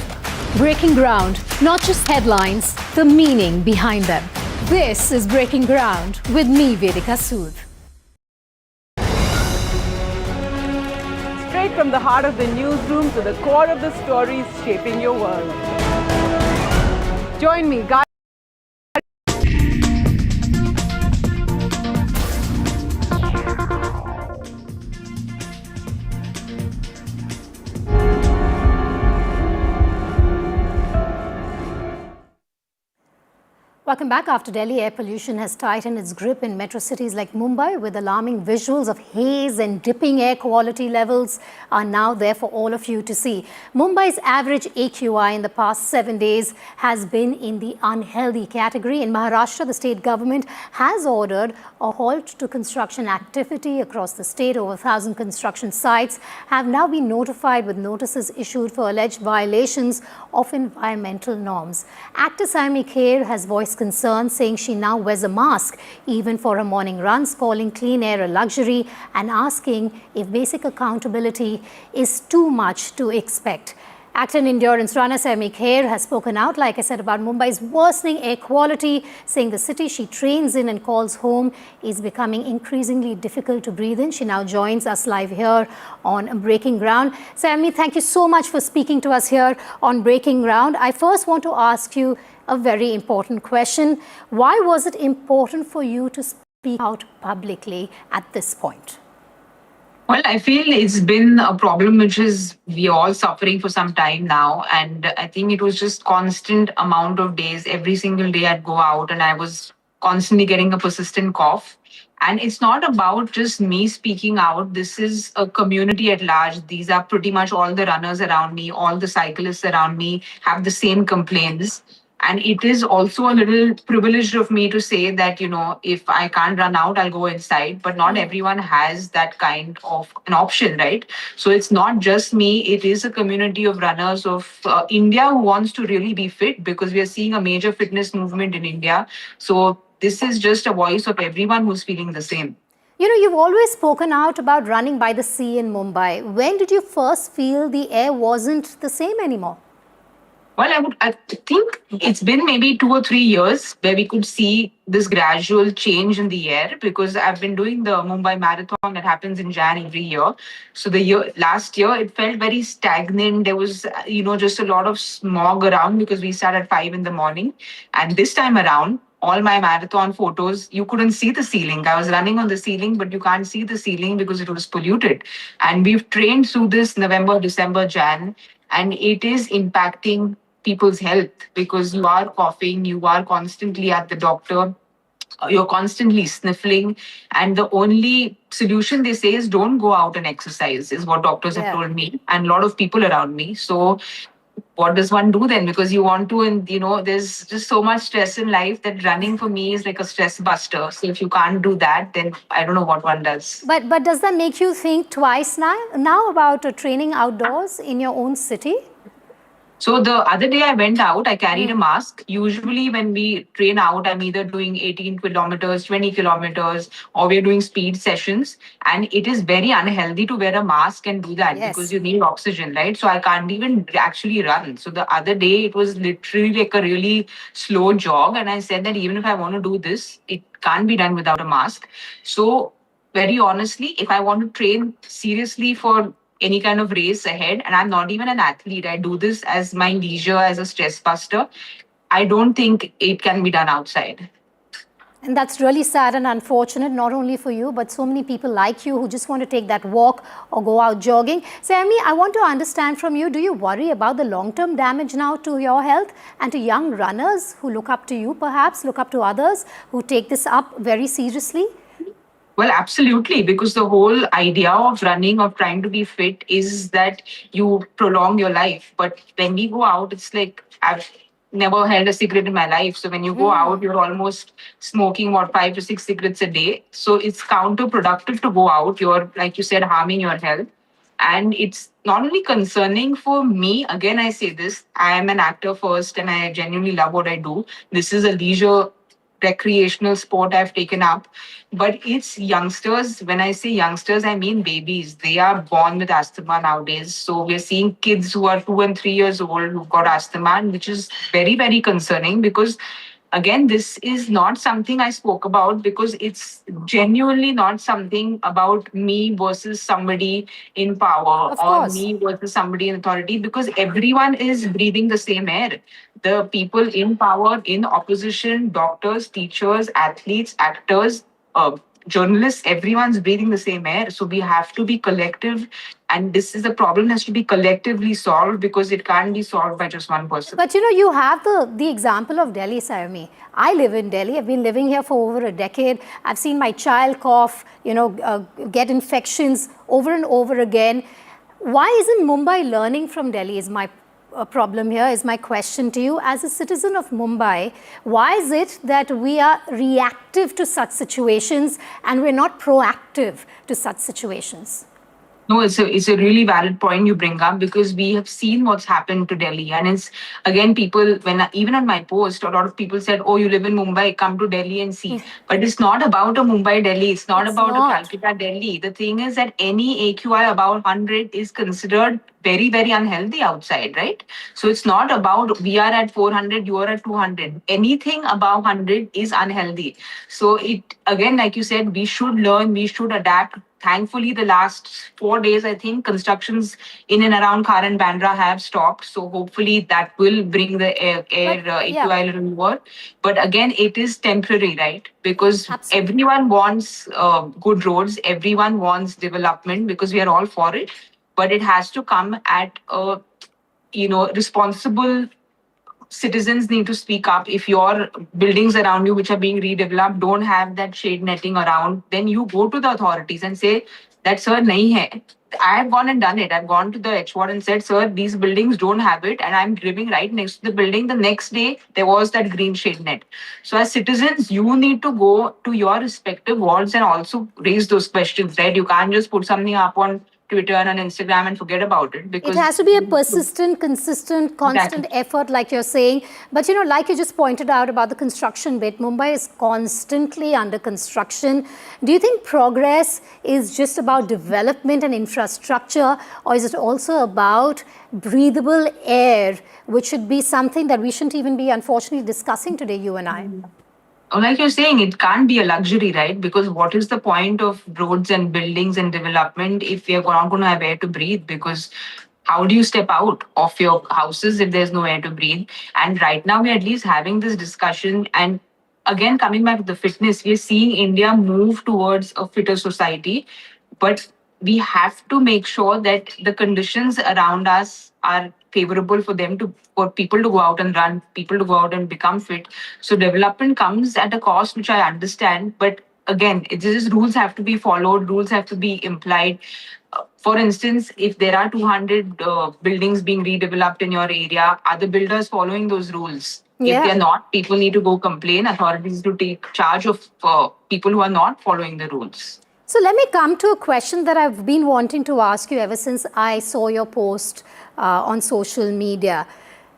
Breaking ground, not just headlines, the meaning behind them. This is Breaking Ground with me, Vedika Sood. Straight from the heart of the newsroom to the core of the stories shaping your world. Join me, guys. Welcome back. After Delhi, air pollution has tightened its grip in metro cities like Mumbai, with alarming visuals of haze and dipping air quality levels are now there for all of you to see. Mumbai's average AQI in the past 7 days has been in the unhealthy category. In Maharashtra, the state government has ordered a halt to construction activity across the state. Over 1,000 construction sites have now been notified with notices issued for alleged violations of environmental norms. Actor Sammy Kher has voiced concern, saying she now wears a mask even for her morning runs, calling clean air a luxury and asking if basic accountability is too much to expect. Actor and endurance runner Sammy Kher has spoken out, like I said, about Mumbai's worsening air quality, saying the city she trains in and calls home is becoming increasingly difficult to breathe in. She now joins us live here on Breaking Ground. Sammy, thank you so much for speaking to us here on Breaking Ground. I first want to ask you a very important question. Why was it important for you to speak out publicly at this point? Well, I feel it's been a problem which is we're all suffering for some time now. And I think it was just constant amount of days. Every single day I'd go out and I was constantly getting a persistent cough. And it's not about just me speaking out. This is a community at large. These are pretty much all the runners around me, all the cyclists around me have the same complaints. And it is also a little privileged of me to say that, you know, if I can't run out, I'll go inside. But not everyone has that kind of an option, right? So it's not just me. It is a community of runners of India who wants to really be fit, because we are seeing a major fitness movement in India. So this is just a voice of everyone who's feeling the same. You know, you've always spoken out about running by the sea in Mumbai. When did you first feel the air wasn't the same anymore? Well, I think it's been maybe 2 or 3 years where we could see this gradual change in the air, because I've been doing the Mumbai Marathon that happens in Jan every year. So last year, it felt very stagnant. There was, just a lot of smog around because we start at 5 in the morning. And this time around, all my marathon photos, you couldn't see the ceiling. I was running on the ceiling, but you can't see the ceiling because it was polluted. And we've trained through this November, December, Jan, and it is impacting people's health, because you are coughing, you are constantly at the doctor, you're constantly sniffling, and the only solution they say is don't go out and exercise, is what doctors have told me and a lot of people around me. So what does one do then? Because you want to, and there's just so much stress in life that running for me is like a stress buster. So if you can't do that, then I don't know what one does. But does that make you think twice now about training outdoors in your own city? So the other day I went out, I carried a mask. Usually when we train out, I'm either doing 18 kilometers, 20 kilometers, or we're doing speed sessions. And it is very unhealthy to wear a mask and do that because you need oxygen, right? So I can't even actually run. So the other day it was literally like a really slow jog. And I said that even if I want to do this, it can't be done without a mask. So very honestly, if I want to train seriously for any kind of race ahead, and I'm not even an athlete, I do this as my leisure, as a stress buster, I don't think it can be done outside. And that's really sad and unfortunate, not only for you, but so many people like you who just want to take that walk or go out jogging. Sayomi, I want to understand from you, do you worry about the long-term damage now to your health and to young runners who look up to you, perhaps, look up to others who take this up very seriously? Well, absolutely, because the whole idea of running, of trying to be fit, is that you prolong your life. But when we go out, it's like I've never held a cigarette in my life. So when you go out, you're almost smoking 5 to 6 cigarettes a day. So it's counterproductive to go out. You're, like you said, harming your health. And it's not only concerning for me, again, I say this, I am an actor first and I genuinely love what I do. This is a leisure recreational sport I've taken up, but it's youngsters. When I say youngsters, I mean babies. They are born with asthma nowadays. So we're seeing kids who are 2 and 3 years old who've got asthma, which is very, very concerning because again, this is not something I spoke about because it's genuinely not something about me versus somebody in power or me versus somebody in authority, because everyone is breathing the same air. The people in power, in opposition, doctors, teachers, athletes, actors, journalists, everyone's breathing the same air. So we have to be collective. And this is a problem that has to be collectively solved because it can't be solved by just one person. But you have the example of Delhi, Sayomi. I live in Delhi. I've been living here for over a decade. I've seen my child cough, get infections over and over again. Why isn't Mumbai learning from Delhi is my problem here, is my question to you. As a citizen of Mumbai, why is it that we are reactive to such situations and we're not proactive to such situations? No, it's a really valid point you bring up because we have seen what's happened to Delhi. And it's, again, people, even on my post, a lot of people said, oh, you live in Mumbai, come to Delhi and see. But it's not about a Mumbai Delhi. It's not about a Calcutta Delhi. The thing is that any AQI above 100 is considered very, very unhealthy outside, right? So it's not about we are at 400, you are at 200. Anything above 100 is unhealthy. So it, again, like you said, we should learn, we should adapt. Thankfully, the last 4 days, I think, constructions in and around Khar and Bandra have stopped. So hopefully that will bring the air AQI a little lower. But again, it is temporary, right? Because everyone wants good roads. Everyone wants development because we are all for it. But it has to come at a, responsible citizens need to speak up. If your buildings around you which are being redeveloped don't have that shade netting around, then you go to the authorities and say that, sir, nahi hai. I have gone and done it. I've gone to the HWAD and said, sir, these buildings don't have it. And I'm living right next to the building. The next day, there was that green shade net. So as citizens, you need to go to your respective wards and also raise those questions, right? You can't just put something up on Twitter and on Instagram and forget about it. Because it has to be a persistent, consistent, constant effort, like you're saying. But, like you just pointed out about the construction bit, Mumbai is constantly under construction. Do you think progress is just about development and infrastructure, or is it also about breathable air, which should be something that we shouldn't even be, unfortunately, discussing today, you and I? Like you're saying, it can't be a luxury, right? Because what is the point of roads and buildings and development if we're not going to have air to breathe? Because how do you step out of your houses if there's no air to breathe? And right now, we're at least having this discussion. And again, coming back to the fitness, we're seeing India move towards a fitter society. But we have to make sure that the conditions around us are favorable for people to go out and run, people to go out and become fit. So development comes at a cost, which I understand. But again, it's just rules have to be followed, rules have to be implied. For instance, if there are 200 buildings being redeveloped in your area, are the builders following those rules? Yeah. If they're not, people need to go complain. Authorities to take charge of people who are not following the rules. So let me come to a question that I've been wanting to ask you ever since I saw your post on social media.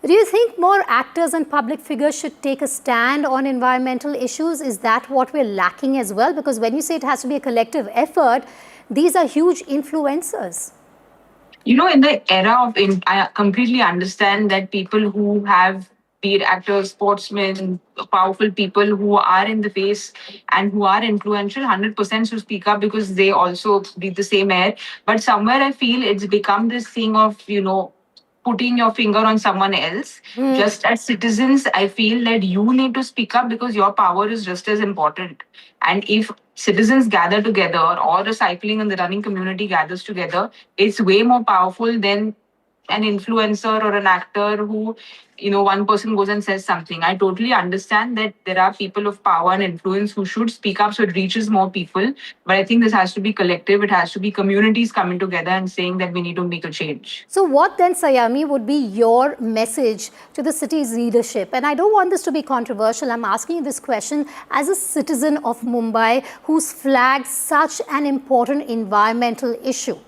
Do you think more actors and public figures should take a stand on environmental issues? Is that what we're lacking as well? Because when you say it has to be a collective effort, these are huge influencers. You know, in the era of, I completely understand that people who have, be it actors, sportsmen, powerful people who are in the face and who are influential, 100% should speak up because they also breathe the same air. But somewhere I feel it's become this thing of, putting your finger on someone else. Just as citizens, I feel that you need to speak up because your power is just as important. And if citizens gather together or the cycling and the running community gathers together, it's way more powerful than an influencer or an actor who, one person goes and says something. I totally understand that there are people of power and influence who should speak up so it reaches more people. But I think this has to be collective. It has to be communities coming together and saying that we need to make a change. So what then, Sayami, would be your message to the city's leadership? And I don't want this to be controversial. I'm asking you this question as a citizen of Mumbai who's flagged such an important environmental issue.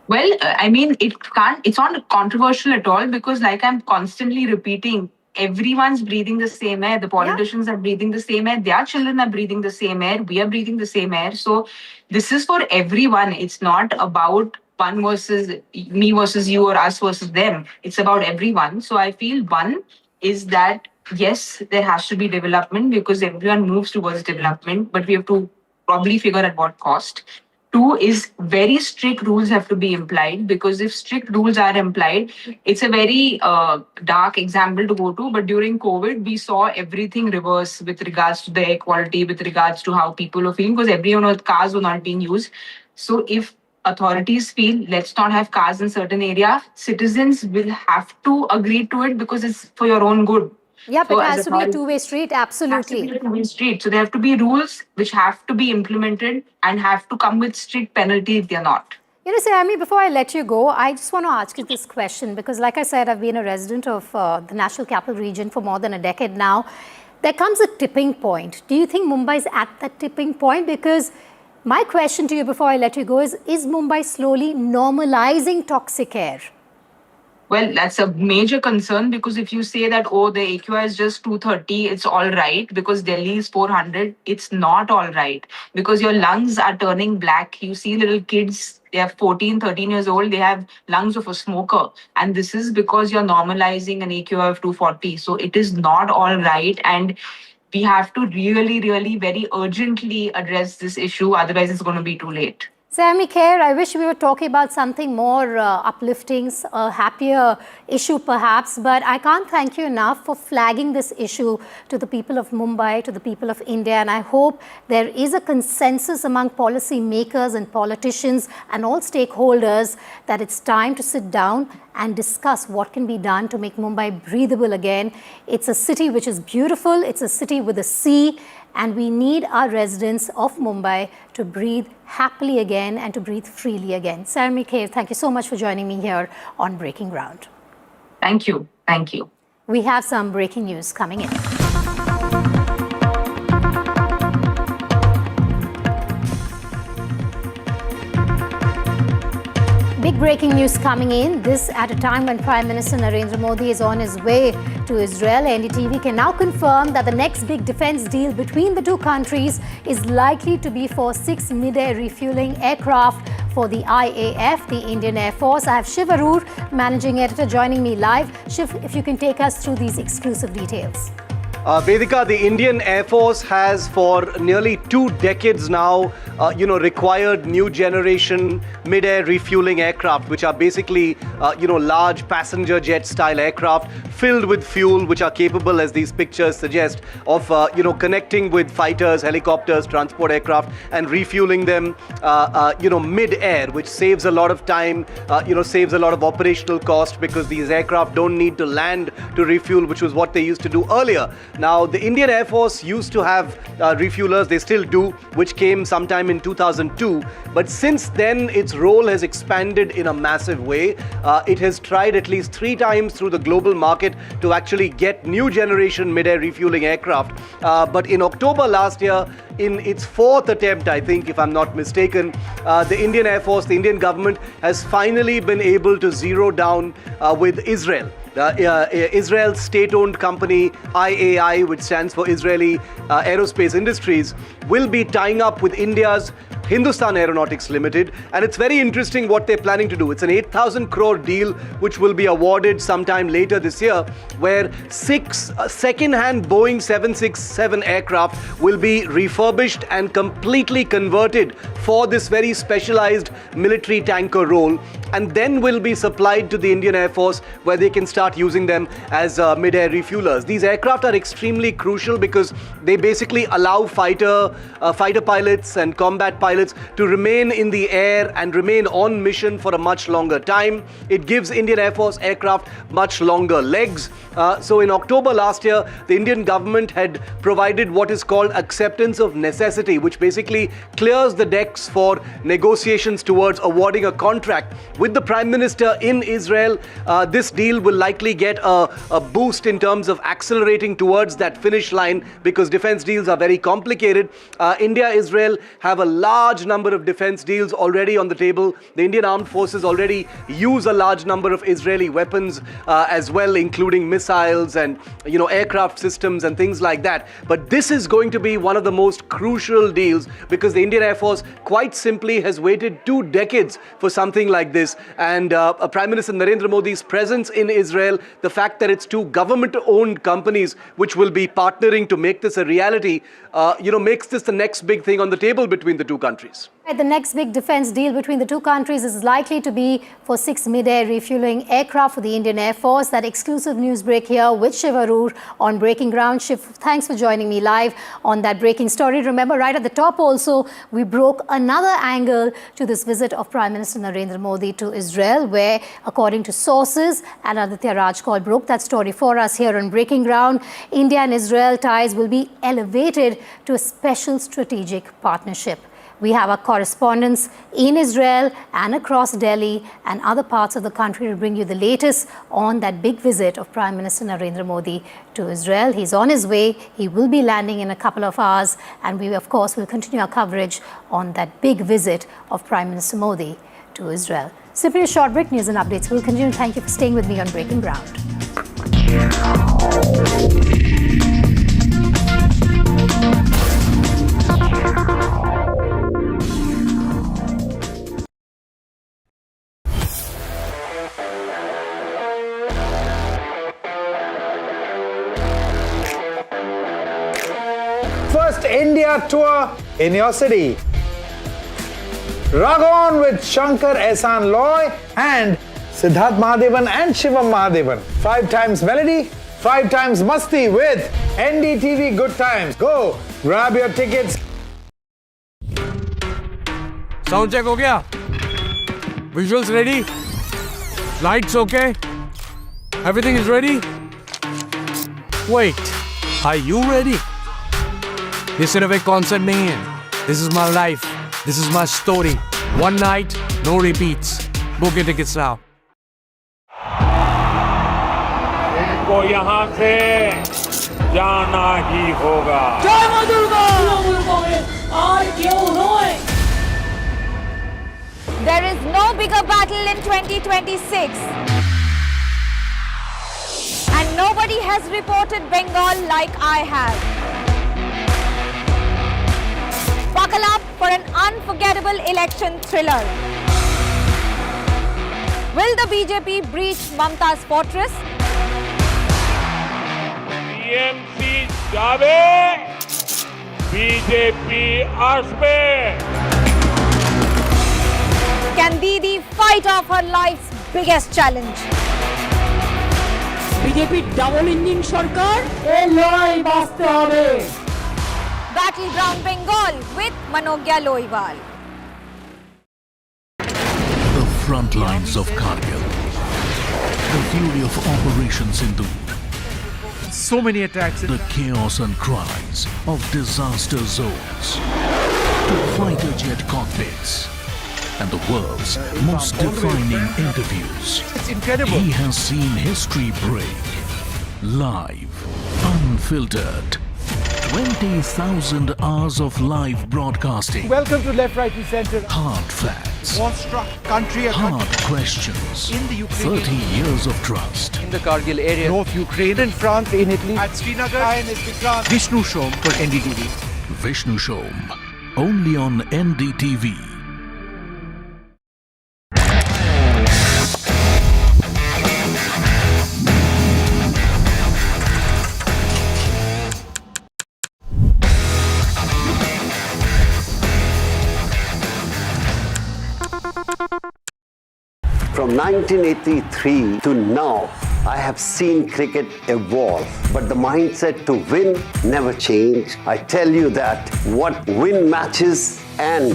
Well, I mean, it's not controversial at all because like I'm constantly repeating, everyone's breathing the same air. The politicians are breathing the same air. Their children are breathing the same air. We are breathing the same air. So this is for everyone. It's not about one versus me versus you or us versus them. It's about everyone. So I feel one is that, yes, there has to be development because everyone moves towards development, but we have to probably figure at what cost. Two is very strict rules have to be implied because if strict rules are implied, it's a very dark example to go to. But during COVID, we saw everything reverse with regards to the air quality, with regards to how people were feeling because everyone's cars were not being used. So if authorities feel let's not have cars in certain area, citizens will have to agree to it because it's for your own good. Yep, so it has to be a two-way street, absolutely. It has to be a two-way street. So there have to be rules which have to be implemented and have to come with strict penalty if they're not. Sayami, before I let you go, I just want to ask you this question because like I said, I've been a resident of the National Capital Region for more than a decade now. There comes a tipping point. Do you think Mumbai is at that tipping point? Because my question to you before I let you go is Mumbai slowly normalizing toxic air? Well, that's a major concern because if you say that, oh, the AQI is just 230, it's all right because Delhi is 400, it's not all right because your lungs are turning black. You see little kids, they are 14, 13 years old, they have lungs of a smoker. And this is because you're normalizing an AQI of 240. So it is not all right. And we have to really, really very urgently address this issue. Otherwise, it's going to be too late. Sayami Kher, I wish we were talking about something more uplifting, a happier issue perhaps, but I can't thank you enough for flagging this issue to the people of Mumbai, to the people of India, and I hope there is a consensus among policy makers and politicians and all stakeholders that it's time to sit down and discuss what can be done to make Mumbai breathable again. It's a city which is beautiful, it's a city with a sea, and we need our residents of Mumbai to breathe happily again and to breathe freely again. Sayami Kher, thank you so much for joining me here on Breaking Ground. Thank you. Thank you. We have some breaking news coming in. Big breaking news coming in. This at a time when Prime Minister Narendra Modi is on his way to Israel. NDTV can now confirm that the next big defense deal between the two countries is likely to be for 6 mid-air refueling aircraft for the IAF, the Indian Air Force. I have Shiv Arur, managing editor, joining me live. Shiv, if you can take us through these exclusive details. Vedika, the Indian Air Force has for nearly 2 decades now, required new generation mid-air refueling aircraft, which are basically, large passenger jet style aircraft filled with fuel, which are capable, as these pictures suggest, of, connecting with fighters, helicopters, transport aircraft and refueling them, mid-air, which saves a lot of time, saves a lot of operational cost because these aircraft don't need to land to refuel, which was what they used to do earlier. Now, the Indian Air Force used to have refuelers, they still do, which came sometime in 2002. But since then, its role has expanded in a massive way. It has tried at least 3 times through the global market to actually get new generation mid-air refueling aircraft. But in October last year, in its 4th attempt, I think, if I'm not mistaken, the Indian Air Force, the Indian government has finally been able to zero down with Israel. Israel's state-owned company IAI, which stands for Israeli Aerospace Industries, will be tying up with India's Hindustan Aeronautics Limited, and it's very interesting what they're planning to do. It's an 8,000 crore deal which will be awarded sometime later this year, where 6 second-hand Boeing 767 aircraft will be refurbished and completely converted for this very specialized military tanker role, and then will be supplied to the Indian Air Force, where they can start using them as mid-air refuelers. These aircraft are extremely crucial because they basically allow fighter pilots and combat pilots to remain in the air and remain on mission for a much longer time. It gives Indian Air Force aircraft much longer legs. So in October last year, the Indian government had provided what is called acceptance of necessity, which basically clears the decks for negotiations towards awarding a contract with the Prime Minister in Israel. This deal will likely get a boost in terms of accelerating towards that finish line because defense deals are very complicated. India, Israel have a large number of defense deals already on the table. The Indian Armed Forces already use a large number of Israeli weapons as well, including missiles and aircraft systems and things like that. But this is going to be one of the most crucial deals because the Indian Air Force quite simply has waited 2 decades for something like this. And Prime Minister Narendra Modi's presence in Israel, the fact that it's 2 government-owned companies which will be partnering to make this a reality, makes this the next big thing on the table between the 2 countries. The next big defense deal between the 2 countries is likely to be for 6 mid-air refueling aircraft for the Indian Air Force. That exclusive news break here with Shiv Arur on Breaking Ground. Shiv, thanks for joining me live on that breaking story. Remember, right at the top also, we broke another angle to this visit of Prime Minister Narendra Modi to Israel, where, according to sources, and Aditya Rajkol broke that story for us here on Breaking Ground, India and Israel ties will be elevated to a special strategic partnership. We have our correspondents in Israel and across Delhi and other parts of the country to bring you the latest on that big visit of Prime Minister Narendra Modi to Israel. He's on his way. He will be landing in a couple of hours. And we, of course, will continue our coverage on that big visit of Prime Minister Modi to Israel. Simply a short break, news and updates. We'll continue. Thank you for staying with me on Breaking Ground. First India tour in your city. Rag on with Shankar Ehsaan Loy and Siddharth Mahadevan and Shivam Mahadevan. 5 times melody, 5 times masti with NDTV Good Times. Go, grab your tickets. Sound check हो गया? Visuals ready? Lights okay? Everything is ready? Wait, are you ready? ये सिर्फ एक concert नहीं है. This is my life. This is my story. One night, no repeats. Book your tickets now. इनको यहाँ से जाना ही होगा. जय मां Durga! There is no bigger battle in 2026. And nobody has reported Bengal like I have. Buckle up for an unforgettable election thriller. Will the BJP breach Mamta's fortress? TMC जावे, BJP आसपे. Can Didi fight off her life's biggest challenge? BJP double engine সরকার এই লড়াই বাঁচতে হবে. Battleground Bengal with Manogya Loiwal. The front lines of Kargil. The fury of Operation Sindhu. So many attacks. The chaos and cries of disaster zones. To fighter jet cockpits. And the world's most defining interviews. It's incredible. He has seen history break. Live. Unfiltered. 20,000 hours of live broadcasting. Welcome to Left, Right and Center. Hard facts. War-struck country. Hard questions. In the Ukraine. 30 years of trust. In the Kargil area. North Ukraine. In France. In Italy. At Srinagar. Vishnu Shom for NDTV. Vishnu Shom. Only on NDTV. From 1983 to now, I have seen cricket evolve, but the mindset to win never changed. I tell you that what win matches and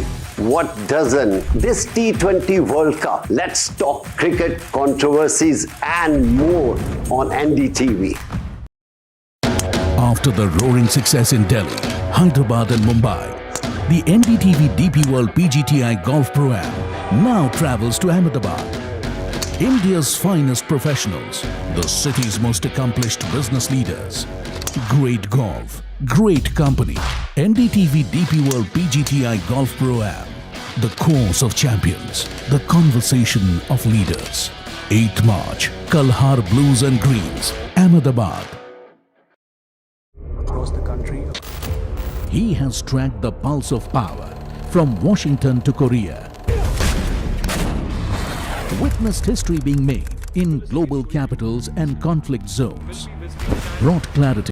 what doesn't. This T20 World Cup, let's talk cricket, controversies and more on NDTV. After the roaring success in Delhi, Hyderabad and Mumbai, the NDTV DP World PGTI Golf Pro-Am now travels to Ahmedabad. India's finest professionals, the city's most accomplished business leaders. Great golf, great company. NDTV DP World PGTI Golf Pro-Am. The course of champions, the conversation of leaders. 8th March, Kalhar Blues and Greens, Ahmedabad. Across the country. He has tracked the pulse of power from Washington to Korea. Witnessed history being made in global capitals and conflict zones. Brought clarity